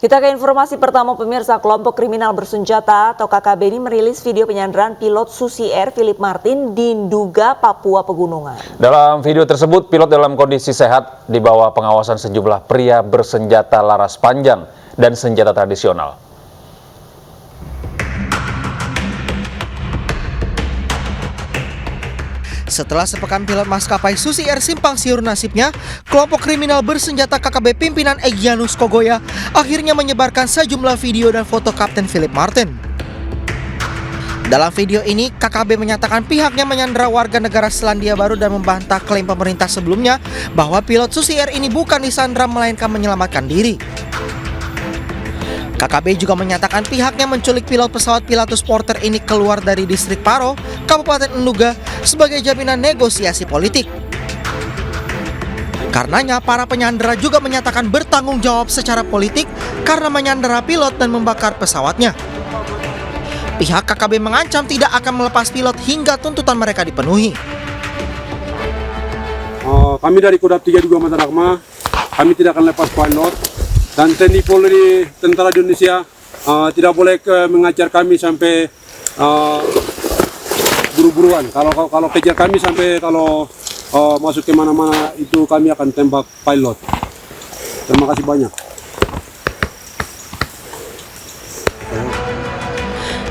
Kita ke informasi pertama pemirsa, kelompok kriminal bersenjata atau KKB ini merilis video penyanderaan pilot Susi Air Philip Martin di Nduga, Papua Pegunungan. Dalam video tersebut, pilot dalam kondisi sehat di bawah pengawasan sejumlah pria bersenjata laras panjang dan senjata tradisional. Setelah sepekan pilot maskapai Susi Air simpang siur nasibnya, kelompok kriminal bersenjata KKB pimpinan Egyanus Kogoya akhirnya menyebarkan sejumlah video dan foto Kapten Philip Martin. Dalam video ini, KKB menyatakan pihaknya menyandera warga negara Selandia Baru dan membantah klaim pemerintah sebelumnya bahwa pilot Susi Air ini bukan disandra melainkan menyelamatkan diri. KKB juga menyatakan pihaknya menculik pilot pesawat Pilatus Porter ini keluar dari distrik Paro, Kabupaten Nduga sebagai jaminan negosiasi politik. Karenanya, para penyandera juga menyatakan bertanggung jawab secara politik karena menyandera pilot dan membakar pesawatnya. Pihak KKB mengancam tidak akan melepas pilot hingga tuntutan mereka dipenuhi. Kami dari Kodam 32 Matarakma, kami tidak akan lepas pilot. Dan TNI Polri Tentara Indonesia tidak boleh mengajar kami sampai buru-buruan. Kalau kejar kami sampai masuk ke mana-mana itu kami akan tembak pilot. Terima kasih banyak.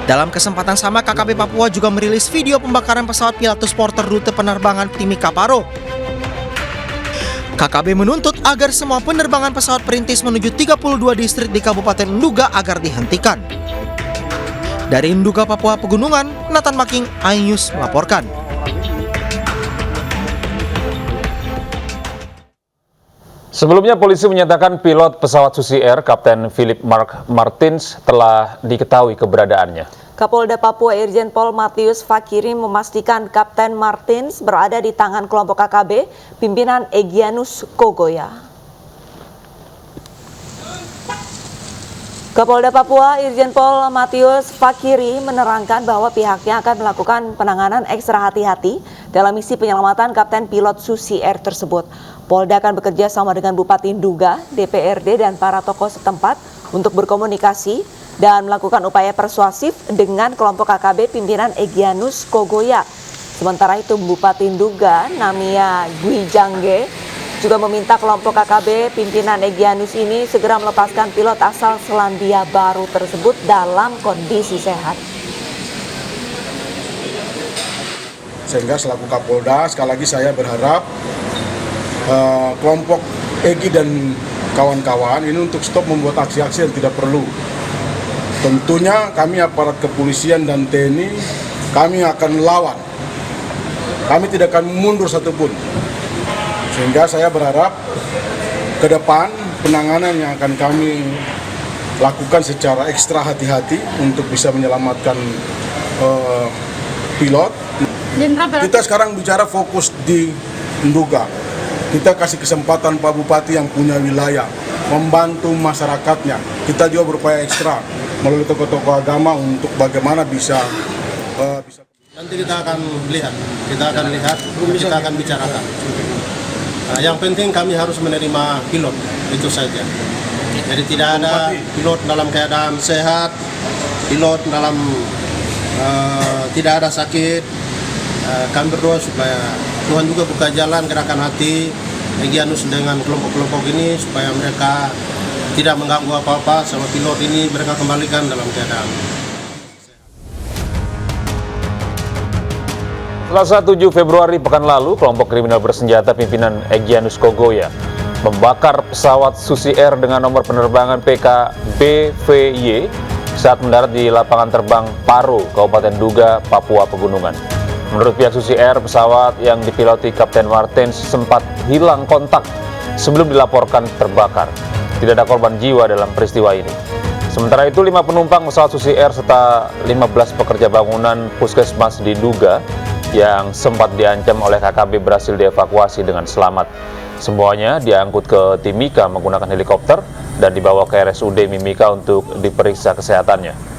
Dalam kesempatan sama, KKB Papua juga merilis video pembakaran pesawat Pilatus Porter rute penerbangan Timika Paro. KKB menuntut agar semua penerbangan pesawat perintis menuju 32 distrik di Kabupaten Nduga agar dihentikan. Dari Nduga, Papua Pegunungan, Nathan Making, iNews melaporkan. Sebelumnya, polisi menyatakan pilot pesawat Susi Air, Kapten Philip Martins, telah diketahui keberadaannya. Kapolda Papua Irjen Pol Matius Fakiri memastikan Kapten Martins berada di tangan kelompok KKB pimpinan Egyanus Kogoya. Kapolda Papua Irjen Pol Matius Fakiri menerangkan bahwa pihaknya akan melakukan penanganan ekstra hati-hati dalam misi penyelamatan Kapten pilot Susi Air tersebut. Polda akan bekerja sama dengan Bupati Nduga, DPRD, dan para tokoh setempat untuk berkomunikasi dan melakukan upaya persuasif dengan kelompok KKB pimpinan Egyanus Kogoya. Sementara itu, Bupati Nduga, Namia Gwijangge, juga meminta kelompok KKB pimpinan Egyanus ini segera melepaskan pilot asal Selandia Baru tersebut dalam kondisi sehat. Sehingga selaku Kapolda, sekali lagi saya berharap kelompok Egi dan kawan-kawan ini untuk stop membuat aksi-aksi yang tidak perlu. Tentunya kami aparat kepolisian dan TNI, kami akan lawan. Kami tidak akan mundur satupun. Sehingga saya berharap ke depan penanganan yang akan kami lakukan secara ekstra hati-hati untuk bisa menyelamatkan pilot. Kita sekarang bicara fokus di Nduga. Kita kasih kesempatan Pak Bupati yang punya wilayah membantu masyarakatnya. Kita juga berupaya ekstra melalui tokoh-tokoh agama untuk bagaimana bisa nanti kita akan lihat, kita akan bicarakan. Yang penting kami harus menerima pilot, itu saja. Jadi tidak ada pilot dalam keadaan sehat, pilot dalam tidak ada sakit. Kami berdoa supaya Tuhan juga buka jalan gerakan hati Egyanus dengan kelompok-kelompok ini supaya mereka tidak mengganggu apa-apa sama pilot ini, mereka kembalikan dalam keadaan. Selasa 7 Februari pekan lalu, kelompok kriminal bersenjata pimpinan Egyanus Kogoya membakar pesawat Susi Air dengan nomor penerbangan PKBVY saat mendarat di lapangan terbang Paro, Kabupaten Nduga, Papua Pegunungan. Menurut pihak Susi Air, pesawat yang dipiloti Kapten Martins sempat hilang kontak sebelum dilaporkan terbakar. Tidak ada korban jiwa dalam peristiwa ini. Sementara itu, 5 penumpang pesawat Susi Air serta 15 pekerja bangunan puskesmas di Nduga yang sempat diancam oleh KKB berhasil dievakuasi dengan selamat. Semuanya diangkut ke Timika menggunakan helikopter dan dibawa ke RSUD Mimika untuk diperiksa kesehatannya.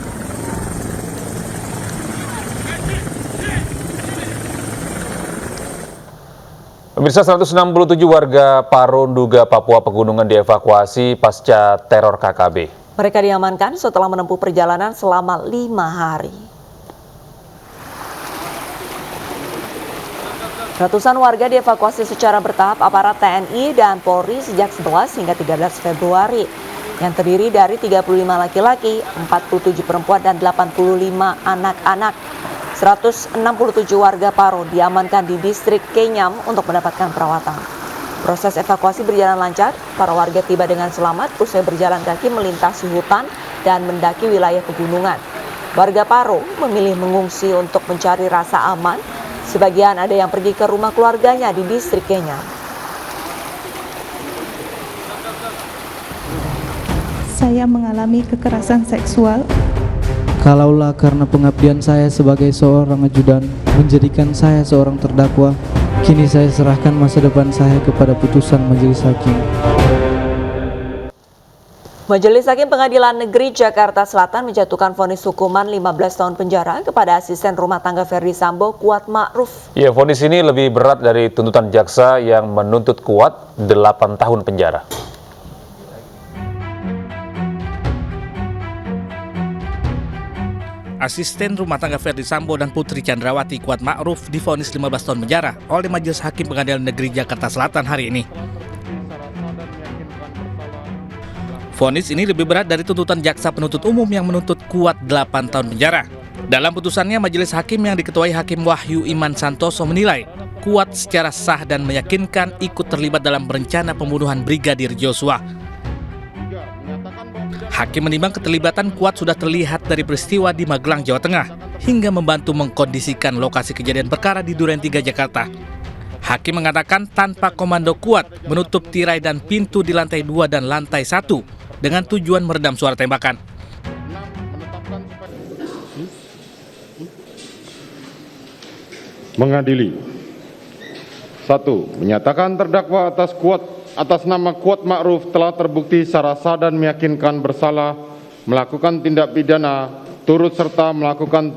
Pemirsa, 167 warga Paro, Nduga, Papua Pegunungan dievakuasi pasca teror KKB. Mereka diamankan setelah menempuh perjalanan selama 5 hari. Ratusan warga dievakuasi secara bertahap aparat TNI dan Polri sejak 11 hingga 13 Februari yang terdiri dari 35 laki-laki, 47 perempuan dan 85 anak-anak. 167 warga Paro diamankan di distrik Kenyam untuk mendapatkan perawatan. Proses evakuasi berjalan lancar, para warga tiba dengan selamat usai berjalan kaki melintasi hutan dan mendaki wilayah pegunungan. Warga Paro memilih mengungsi untuk mencari rasa aman. Sebagian ada yang pergi ke rumah keluarganya di distrik Kenyam. Saya mengalami kekerasan seksual. Kalaulah karena pengabdian saya sebagai seorang ajudan menjadikan saya seorang terdakwa, kini saya serahkan masa depan saya kepada putusan majelis hakim. Majelis Hakim Pengadilan Negeri Jakarta Selatan menjatuhkan vonis hukuman 15 tahun penjara kepada asisten rumah tangga Ferdi Sambo, Kuat Ma'ruf. Ya, vonis ini lebih berat dari tuntutan jaksa yang menuntut Kuat 8 tahun penjara. Asisten rumah tangga Ferdi Sambo dan Putri Chandrawati Kuat Ma'ruf divonis 15 tahun penjara oleh Majelis Hakim Pengadilan Negeri Jakarta Selatan hari ini. Vonis ini lebih berat dari tuntutan jaksa penuntut umum yang menuntut Kuat 8 tahun penjara. Dalam putusannya, Majelis Hakim yang diketuai Hakim Wahyu Iman Santoso menilai Kuat secara sah dan meyakinkan ikut terlibat dalam rencana pembunuhan Brigadir Joshua. Hakim menimbang keterlibatan Kuat sudah terlihat dari peristiwa di Magelang, Jawa Tengah, hingga membantu mengkondisikan lokasi kejadian perkara di Duren 3, Jakarta. Hakim mengatakan tanpa komando Kuat menutup tirai dan pintu di lantai 2 dan lantai 1 dengan tujuan meredam suara tembakan. Mengadili. 1. Menyatakan terdakwa atas nama Kuat Ma'ruf telah terbukti secara sah dan meyakinkan bersalah melakukan tindak pidana turut serta melakukan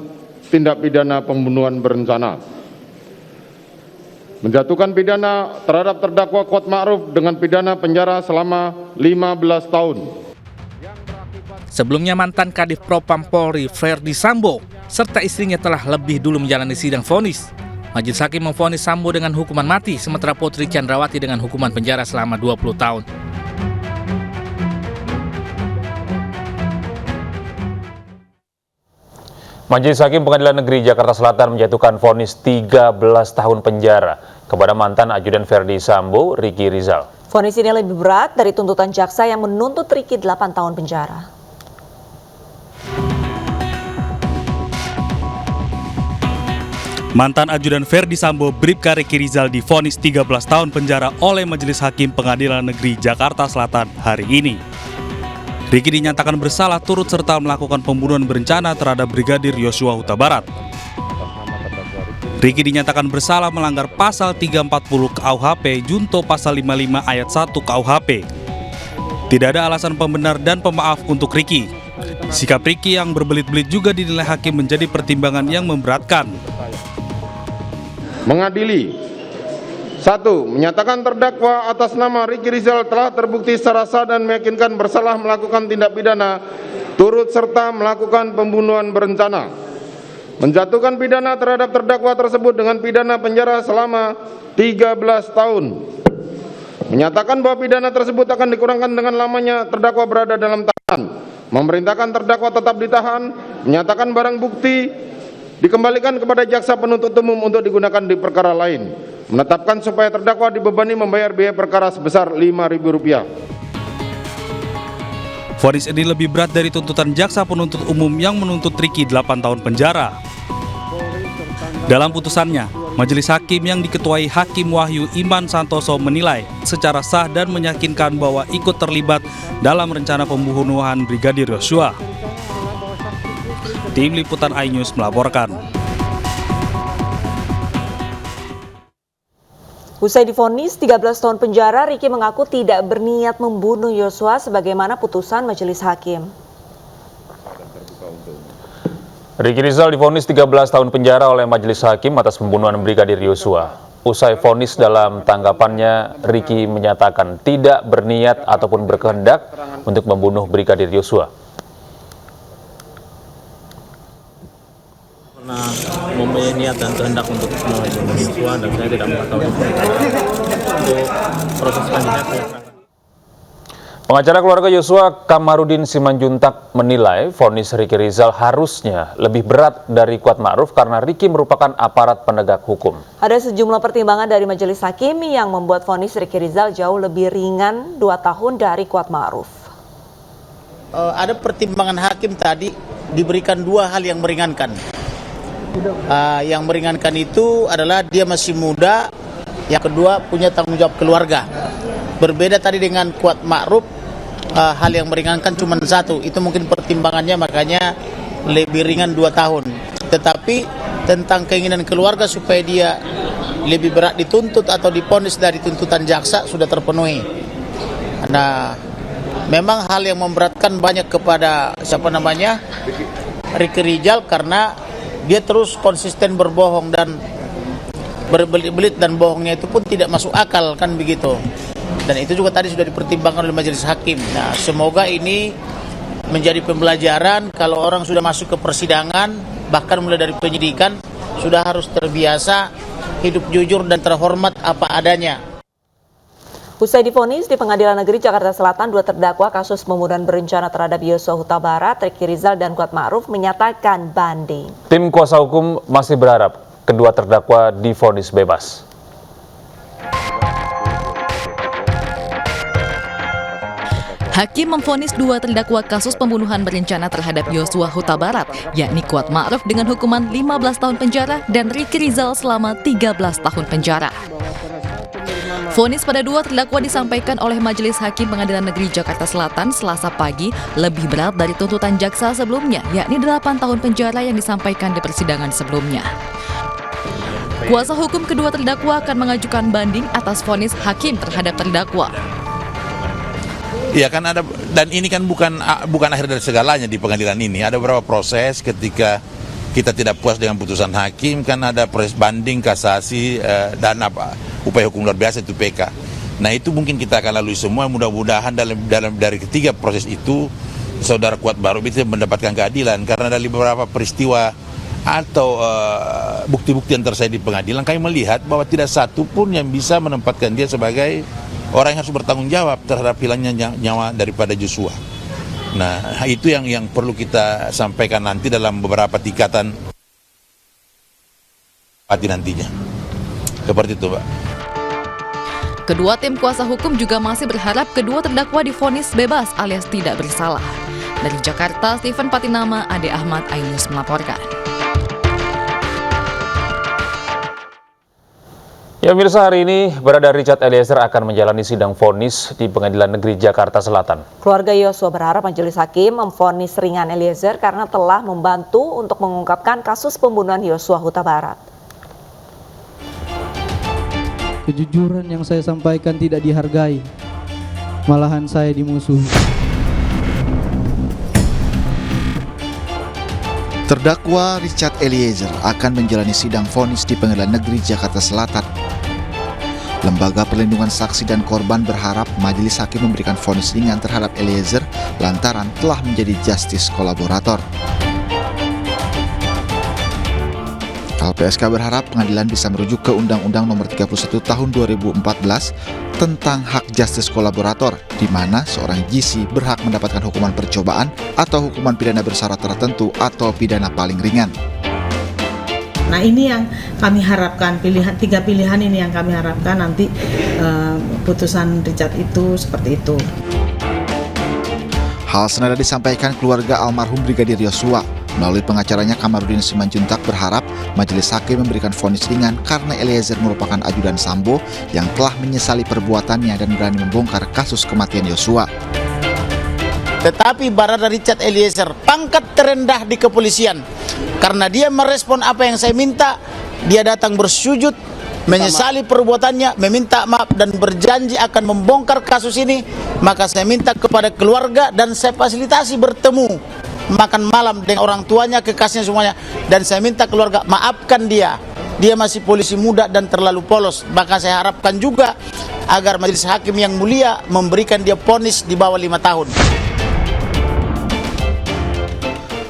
tindak pidana pembunuhan berencana. Menjatuhkan pidana terhadap terdakwa Kuat Ma'ruf dengan pidana penjara selama 15 tahun. Sebelumnya mantan Kadif Propam Polri Ferdi Sambo serta istrinya telah lebih dulu menjalani sidang vonis. Majelis Hakim memvonis Sambo dengan hukuman mati, sementara Putri Chandrawati dengan hukuman penjara selama 20 tahun. Majelis Hakim Pengadilan Negeri Jakarta Selatan menjatuhkan vonis 13 tahun penjara kepada mantan ajudan Ferdi Sambo, Ricky Rizal. Vonis ini lebih berat dari tuntutan jaksa yang menuntut Ricky 8 tahun penjara. Mantan ajudan Ferdi Sambo, Bribka Ricky Rizal divonis 13 tahun penjara oleh Majelis Hakim Pengadilan Negeri Jakarta Selatan hari ini. Ricky dinyatakan bersalah turut serta melakukan pembunuhan berencana terhadap Brigadir Joshua Huta Barat. Ricky dinyatakan bersalah melanggar pasal 340 KUHP junto pasal 55 ayat 1 KUHP. Tidak ada alasan pembenar dan pemaaf untuk Ricky. Sikap Ricky yang berbelit-belit juga dinilai hakim menjadi pertimbangan yang memberatkan. Mengadili. 1. Menyatakan terdakwa atas nama Ricky Rizal telah terbukti secara sah dan meyakinkan bersalah melakukan tindak pidana turut serta melakukan pembunuhan berencana. Menjatuhkan pidana terhadap terdakwa tersebut dengan pidana penjara selama 13 tahun. Menyatakan bahwa pidana tersebut akan dikurangkan dengan lamanya terdakwa berada dalam tahanan. Memerintahkan terdakwa tetap ditahan. Menyatakan barang bukti dikembalikan kepada jaksa penuntut umum untuk digunakan di perkara lain. Menetapkan supaya terdakwa dibebani membayar biaya perkara sebesar Rp5.000. Vonis ini lebih berat dari tuntutan jaksa penuntut umum yang menuntut Ricky 8 tahun penjara. Dalam putusannya, Majelis Hakim yang diketuai Hakim Wahyu Iman Santoso menilai secara sah dan meyakinkan bahwa ikut terlibat dalam rencana pembunuhan Brigadir Joshua. Tim Liputan iNews melaporkan. Usai divonis 13 tahun penjara, Ricky mengaku tidak berniat membunuh Joshua sebagaimana putusan majelis hakim. Ricky Rizal divonis 13 tahun penjara oleh majelis hakim atas pembunuhan Brigadir Joshua. Usai vonis, dalam tanggapannya Ricky menyatakan tidak berniat ataupun berkehendak untuk membunuh Brigadir Yosua. Pernah mempunyai niat dan kehendak untuk membunuh Yosua, dan saya tidak mengetahui untuk proses selanjutnya saya serahkan. Pengacara keluarga Yosua, Kamarudin Simanjuntak, menilai vonis Ricky Rizal harusnya lebih berat dari Kuat Ma'ruf karena Ricky merupakan aparat penegak hukum. Ada sejumlah pertimbangan dari majelis hakim yang membuat vonis Ricky Rizal jauh lebih ringan 2 tahun dari Kuat Ma'ruf. Ada pertimbangan hakim tadi diberikan 2 hal yang meringankan. Yang meringankan itu adalah dia masih muda, yang kedua punya tanggung jawab keluarga. Berbeda tadi dengan Kuat Ma'ruf, hal yang meringankan cuma 1, itu mungkin pertimbangannya makanya lebih ringan 2 tahun. Tetapi tentang keinginan keluarga supaya dia lebih berat dituntut atau diponis dari tuntutan jaksa sudah terpenuhi. Nah, memang hal yang memberatkan banyak kepada Ricky Rizal karena dia terus konsisten berbohong dan berbelit-belit, dan bohongnya itu pun tidak masuk akal, kan begitu. Dan itu juga tadi sudah dipertimbangkan oleh majelis hakim. Nah, semoga ini menjadi pembelajaran kalau orang sudah masuk ke persidangan, bahkan mulai dari penyidikan, sudah harus terbiasa hidup jujur dan terhormat apa adanya. Usai divonis di Pengadilan Negeri Jakarta Selatan, 2 terdakwa kasus pembunuhan berencana terhadap Yosua Huta Barat, Ricky Rizal dan Kuat Ma'ruf menyatakan banding. Tim kuasa hukum masih berharap kedua terdakwa divonis bebas. Hakim memvonis 2 terdakwa kasus pembunuhan berencana terhadap Yosua Huta Barat, yakni Kuat Ma'ruf dengan hukuman 15 tahun penjara dan Ricky Rizal selama 13 tahun penjara. Vonis pada 2 terdakwa disampaikan oleh Majelis Hakim Pengadilan Negeri Jakarta Selatan Selasa pagi lebih berat dari tuntutan jaksa sebelumnya, yakni 8 tahun penjara yang disampaikan di persidangan sebelumnya. Kuasa hukum kedua terdakwa akan mengajukan banding atas vonis hakim terhadap terdakwa. Iya kan ada, dan ini kan bukan akhir dari segalanya di pengadilan ini. Ada beberapa proses ketika kita tidak puas dengan putusan hakim, kan ada proses banding, kasasi, dan upaya hukum luar biasa itu PK. Nah itu mungkin kita akan lalui semua. Mudah-mudahan dari ketiga proses itu saudara Kuat Ma'ruf itu mendapatkan keadilan, karena dari beberapa peristiwa atau bukti-bukti yang terjadi di pengadilan, kami melihat bahwa tidak satu pun yang bisa menempatkan dia sebagai orang yang harus bertanggung jawab terhadap hilangnya nyawa daripada Yosua. Nah, itu yang perlu kita sampaikan nanti dalam beberapa tingkatan nantinya. Seperti itu, Pak. Kedua tim kuasa hukum juga masih berharap kedua terdakwa divonis bebas alias tidak bersalah. Dari Jakarta, Steven Patinama, Ade Ahmad, iNews melaporkan. Ya pemirsa, hari ini Barada Richard Eliezer akan menjalani sidang vonis di Pengadilan Negeri Jakarta Selatan. Keluarga Yosua berharap majelis hakim memvonis ringan Eliezer karena telah membantu untuk mengungkapkan kasus pembunuhan Yosua Huta Barat. Kejujuran yang saya sampaikan tidak dihargai, malahan saya dimusuhi. Terdakwa Richard Eliezer akan menjalani sidang vonis di Pengadilan Negeri Jakarta Selatan. Lembaga Perlindungan Saksi dan Korban berharap majelis hakim memberikan vonis ringan terhadap Eliezer lantaran telah menjadi justice kolaborator. LPSK berharap pengadilan bisa merujuk ke Undang-Undang Nomor 31 Tahun 2014 tentang hak justice kolaborator, di mana seorang GC berhak mendapatkan hukuman percobaan atau hukuman pidana bersyarat tertentu atau pidana paling ringan. Nah ini yang kami harapkan, 3 pilihan ini yang kami harapkan nanti putusan Richard itu seperti itu. Hal senada disampaikan keluarga almarhum Brigadir Yosua. Melalui pengacaranya Kamarudin Simanjuntak berharap majelis hakim memberikan vonis ringan karena Eliezer merupakan ajudan Sambo yang telah menyesali perbuatannya dan berani membongkar kasus kematian Yosua. Tetapi Barada Richard Eliezer pangkat terendah di kepolisian, karena dia merespon apa yang saya minta, dia datang bersujud, menyesali perbuatannya, meminta maaf dan berjanji akan membongkar kasus ini. Maka saya minta kepada keluarga dan saya fasilitasi bertemu, makan malam dengan orang tuanya, kekasihnya semuanya, dan saya minta keluarga maafkan dia dia masih polisi muda dan terlalu polos. Maka saya harapkan juga agar majelis hakim yang mulia memberikan dia vonis di bawah 5 tahun.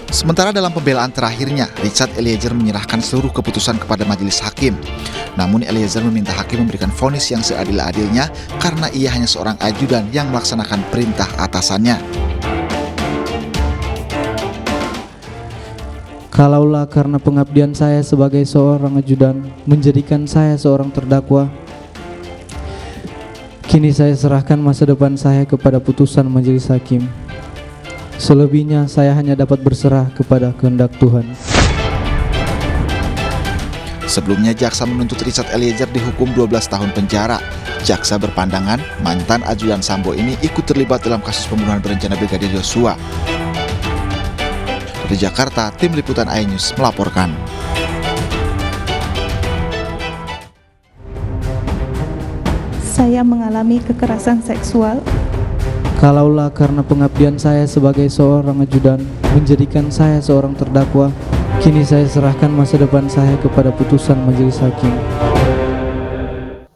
Sementara dalam pembelaan terakhirnya, Richard Eliezer menyerahkan seluruh keputusan kepada majelis hakim. Namun Eliezer meminta hakim memberikan vonis yang seadil-adilnya karena ia hanya seorang ajudan yang melaksanakan perintah atasannya. Kalaulah karena pengabdian saya sebagai seorang ajudan menjadikan saya seorang terdakwa, kini saya serahkan masa depan saya kepada putusan majelis hakim. Selebihnya saya hanya dapat berserah kepada kehendak Tuhan. Sebelumnya jaksa menuntut Richard Eliezer dihukum 12 tahun penjara. Jaksa berpandangan mantan ajudan Sambo ini ikut terlibat dalam kasus pembunuhan berencana Brigadir Yosua. Dari Jakarta, tim liputan iNews melaporkan. Saya mengalami kekerasan seksual. Kalaulah karena pengabdian saya sebagai seorang ajudan menjadikan saya seorang terdakwa, kini saya serahkan masa depan saya kepada putusan majelis hakim.